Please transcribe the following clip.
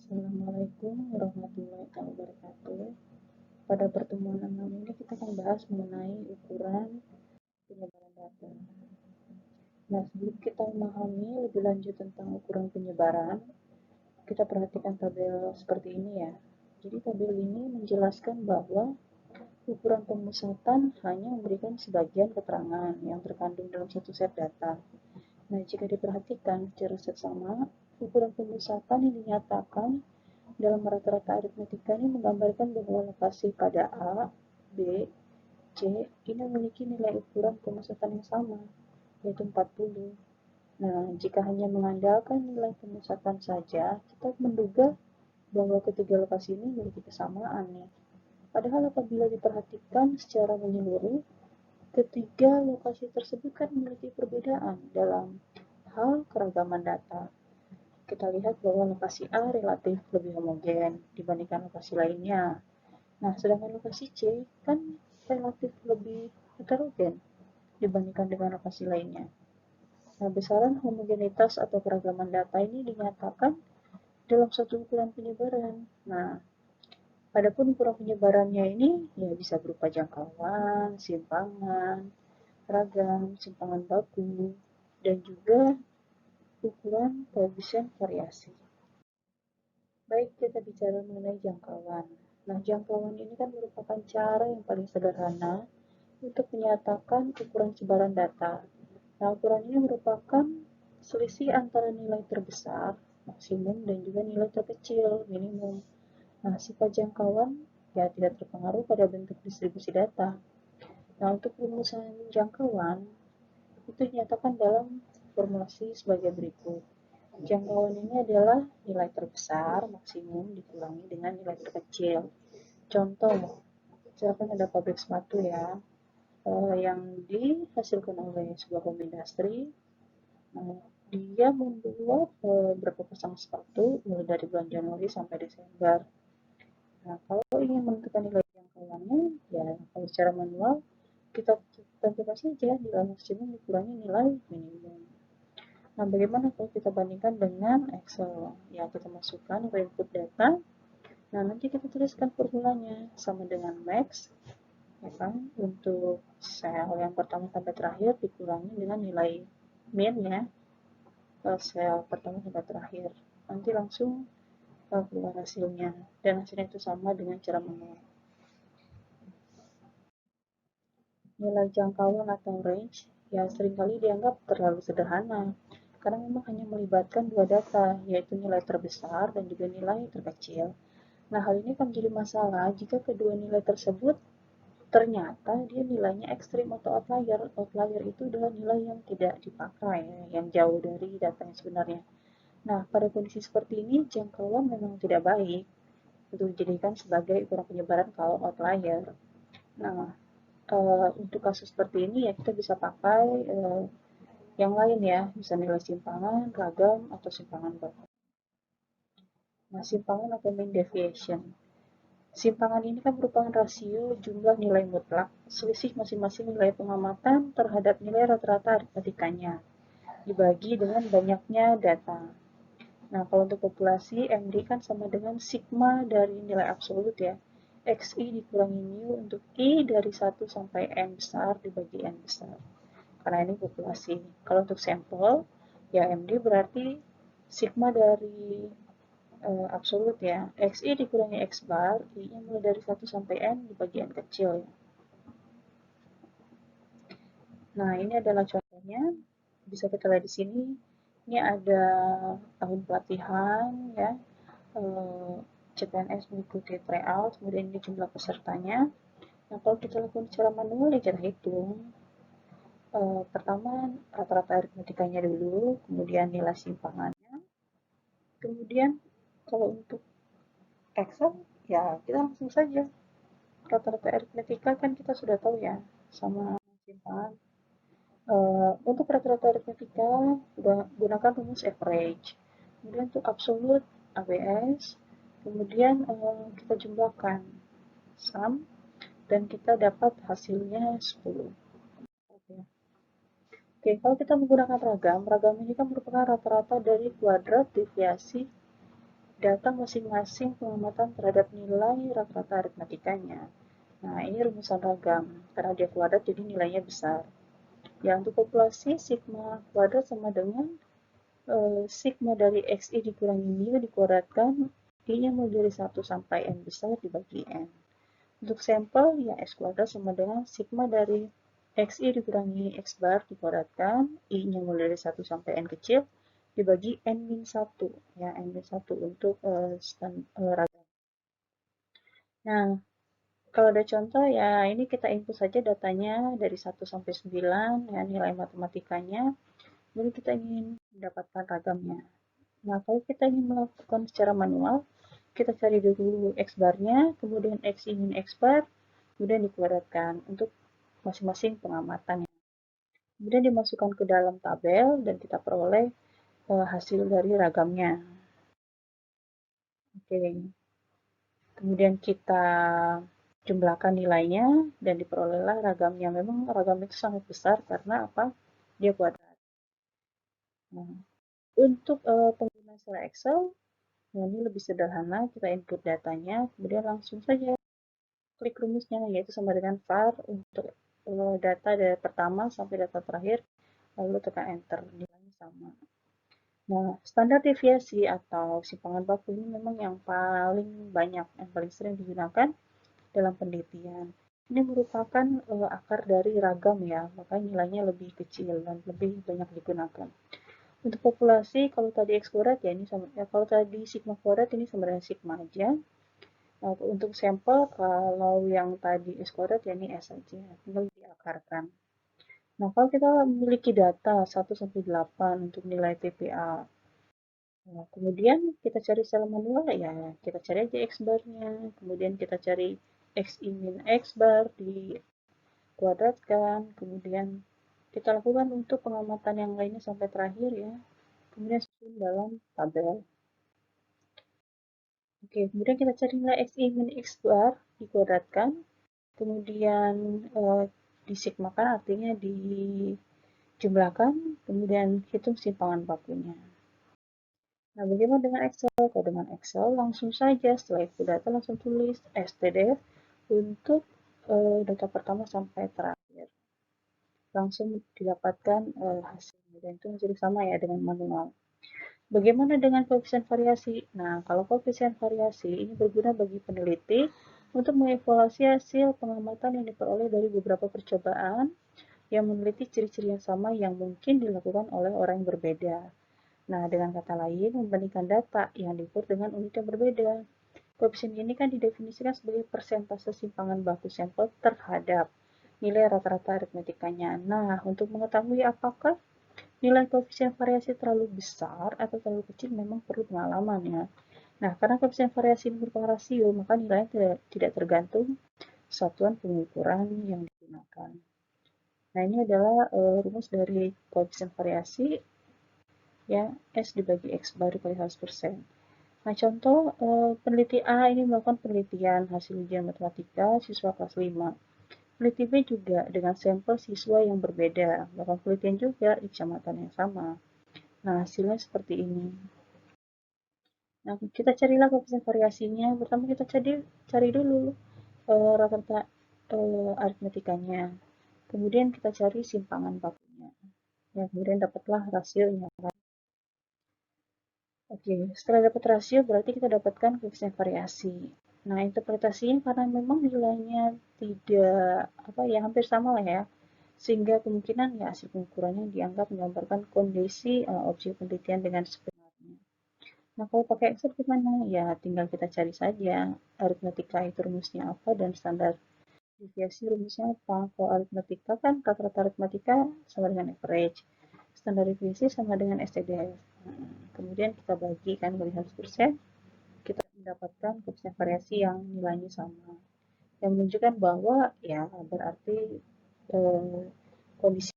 Assalamualaikum warahmatullahi wabarakatuh. Pada pertemuan 6 ini kita akan bahas mengenai ukuran penyebaran data. Nah, sebelum kita memahami lebih lanjut tentang ukuran penyebaran, kita perhatikan tabel seperti ini ya. Jadi tabel ini menjelaskan bahwa ukuran pemusatan hanya memberikan sebagian keterangan yang terkandung dalam satu set data. Nah, jika diperhatikan secara seksama, ukuran pemusatan yang dinyatakan dalam rata-rata aritmetika ini menggambarkan bahwa lokasi pada A, B, C ini memiliki nilai ukuran pemusatan yang sama, yaitu 40. Nah, jika hanya mengandalkan nilai pemusatan saja, kita menduga bahwa ketiga lokasi ini memiliki kesamaan nih. Padahal apabila diperhatikan secara menyeluruh, ketiga lokasi tersebut kan memiliki perbedaan dalam hal keragaman data. Kita lihat bahwa lokasi A relatif lebih homogen dibandingkan lokasi lainnya. Nah, sedangkan lokasi C kan relatif lebih heterogen dibandingkan dengan lokasi lainnya. Nah, besaran homogenitas atau keragaman data ini dinyatakan dalam satu ukuran penyebaran. Nah, padahal ukuran penyebarannya ini ya bisa berupa jangkauan, simpangan, ragam, simpangan baku, dan juga ukuran koefisien variasi. Baik, kita bicara mengenai jangkauan. Nah, jangkauan ini kan merupakan cara yang paling sederhana untuk menyatakan ukuran sebaran data. Nah, ukuran ini merupakan selisih antara nilai terbesar, maksimum, dan juga nilai terkecil, minimum. Nah, sifat jangkauan ya tidak terpengaruh pada bentuk distribusi data. Nah, untuk rumusan jangkauan itu dinyatakan dalam formulasi sebagai berikut. Jangkauan ini adalah nilai terbesar maksimum dikurangi dengan nilai terkecil. Contoh, misalkan ada pabrik sepatu ya, yang dihasilkan oleh sebuah industri. Dia membuat berapa pasang sepatu mulai dari bulan Januari sampai Desember. Nah, kalau ingin menentukan nilai jangkauannya, ya kalau secara manual kita tentukan saja nilai maksimum dikurangi nilai minimum. Nah, bagaimana kalau kita bandingkan dengan Excel? Ya, kita masukkan ke input data. Nah, nanti kita tuliskan formulanya sama dengan max, ya kan, untuk sel yang pertama sampai terakhir dikurangi dengan nilai min ya, sel pertama sampai terakhir. Nanti langsung keluar hasilnya, dan hasilnya itu sama dengan cara manual. Nilai jangkauan atau range ya seringkali dianggap terlalu sederhana karena memang hanya melibatkan dua data, yaitu nilai terbesar dan juga nilai terkecil. Nah, hal ini akan menjadi masalah jika kedua nilai tersebut ternyata dia nilainya ekstrim atau outlier. Outlier itu adalah nilai yang tidak dipakai, yang jauh dari data yang sebenarnya. Nah, pada kondisi seperti ini, jangkauan memang tidak baik untuk dijadikan sebagai ukuran penyebaran kalau outlier. Nah, untuk kasus seperti ini ya kita bisa pakai yang lain ya, bisa nilai simpangan, ragam, atau simpangan baku. Nah, simpangan atau mean deviation. Simpangan ini kan merupakan rasio jumlah nilai mutlak, selisih masing-masing nilai pengamatan terhadap nilai rata-rata aritmetikanya, dibagi dengan banyaknya data. Nah, kalau untuk populasi, MD kan sama dengan sigma dari nilai absolut ya. XI dikurangi mu untuk I dari 1 sampai N besar dibagi N besar. Karena ini populasi. Kalau untuk sampel, ya MD berarti sigma dari absolut ya. XI dikurangi X bar, I-nya mulai dari 1 sampai N dibagi N kecil ya. Nah, ini adalah contohnya. Bisa kita lihat di sini. Ini ada tahun pelatihan ya. CPNS mengikuti tryout, kemudian ini jumlah pesertanya. Nah, kalau kita lakukan secara manual ya kita hitung. Pertama rata-rata aritmetikanya dulu, kemudian nilai simpangannya. Kemudian kalau untuk Excel ya kita langsung saja. Rata-rata aritmetika kan kita sudah tahu ya, sama simpangan. Untuk rata-rata aritmetika gunakan rumus average. Kemudian untuk absolute ABS, kemudian kita jumlahkan sum dan kita dapat hasilnya 10. Oke, kalau kita menggunakan ragam, ragam ini kan merupakan rata-rata dari kuadrat deviasi data masing-masing pengamatan terhadap nilai rata-rata aritmetikanya. Nah, ini rumusan ragam, karena dia kuadrat jadi nilainya besar. Ya, untuk populasi, sigma kuadrat sama dengan sigma dari XI dikurangi mu dikuadratkan, I-nya mulai dari 1 sampai N besar dibagi N. Untuk sampel, ya X kuadrat sama dengan sigma dari XI dikurangi X bar dikuadratkan, I-nya mulai dari 1 sampai N kecil, dibagi N-1, ya N-1 untuk ragam. Nah, kalau ada contoh, ya ini kita input saja datanya dari 1 sampai 9, ya nilai matematikanya, kemudian kita ingin mendapatkan ragamnya. Nah, kalau kita ingin melakukan secara manual, kita cari dulu X barnya, kemudian X ingin X bar, kemudian dikuadratkan untuk masing-masing pengamatan. Kemudian dimasukkan ke dalam tabel dan kita peroleh hasil dari ragamnya. Oke. Kemudian kita jumlahkan nilainya dan diperolehlah ragamnya. Memang ragam itu sangat besar karena apa? Dia kuadrat. Nah, untuk penggunaan secara Excel, ini lebih sederhana. Kita input datanya, kemudian langsung saja klik rumusnya, yaitu sama dengan var untuk data dari pertama sampai data terakhir, lalu tekan enter, nilainya sama. Nah, standar deviasi atau simpangan baku ini memang yang paling banyak, yang paling sering digunakan dalam penelitian. Ini merupakan akar dari ragam ya, makanya nilainya lebih kecil dan lebih banyak digunakan. Untuk populasi, kalau tadi X kuadrat ya ini sama, ya, kalau tadi sigma kuadrat ini sama dengan sigma aja. Nah, untuk sampel, kalau yang tadi S kuadrat ya ini S saja, tinggal diakarkan. Nah, kalau kita memiliki data 1-8 untuk nilai TPA, nah, kemudian kita cari secara manual ya, kita cari aja X barnya, kemudian kita cari X min X bar dikuadratkan, kemudian kita lakukan untuk pengamatan yang lainnya sampai terakhir ya, kemudian susun dalam tabel. Oke, kemudian kita cari nilai X min X bar dikuadratkan, kemudian disigmakan artinya dijumlahkan, kemudian hitung simpangan bakunya. Nah, bagaimana dengan Excel? Kalau dengan Excel, langsung saja setelah itu data langsung tulis stdf untuk data pertama sampai terakhir. Langsung didapatkan hasilnya, dan itu menjadi sama ya dengan manual. Bagaimana dengan koefisien variasi? Nah, kalau koefisien variasi ini berguna bagi peneliti untuk mengevaluasi hasil pengamatan yang diperoleh dari beberapa percobaan yang meneliti ciri-ciri yang sama yang mungkin dilakukan oleh orang yang berbeda. Nah, dengan kata lain, membandingkan data yang diukur dengan unit yang berbeda. Koefisien ini kan didefinisikan sebagai persentase simpangan baku sampel terhadap nilai rata-rata aritmetikanya. Nah, untuk mengetahui apakah nilai koefisien variasi terlalu besar atau terlalu kecil memang perlu pengalaman ya. Nah, karena koefisien variasi ini merupakan rasio, maka nilainya tidak tergantung satuan pengukuran yang digunakan. Nah, ini adalah rumus dari koefisien variasi, ya, S dibagi X bar dikali 100%. Nah, contoh peneliti A ini melakukan penelitian hasil ujian matematika siswa kelas 5. Peneliti B juga dengan sampel siswa yang berbeda, melakukan penelitian juga di kecamatan yang sama. Nah, hasilnya seperti ini. Nah, kita carilah koefisien variasinya. Pertama kita cari dulu rata-rata aritmetikanya. Kemudian kita cari simpangan bakunya. Ya, kemudian dapatlah rasionya. Oke, setelah dapat rasio berarti kita dapatkan koefisien variasi. Nah, interpretasinya karena memang nilainya tidak ya hampir sama lah ya. Sehingga kemungkinan ya hasil pengukurannya dianggap menggambarkan kondisi objek penelitian dengan sebenarnya. Nah, kalau pakai Excel gimana? Ya, tinggal kita cari saja aritmetika itu rumusnya apa dan standar deviasi rumusnya apa. Kalau aritmetika kan rata-rata aritmetika sama dengan average. Standar deviasi sama dengan STDF. Kemudian kita bagikan dari 100%, kita mendapatkan koefisien variasi yang nilainya sama. Yang menunjukkan bahwa ya berarti kondisi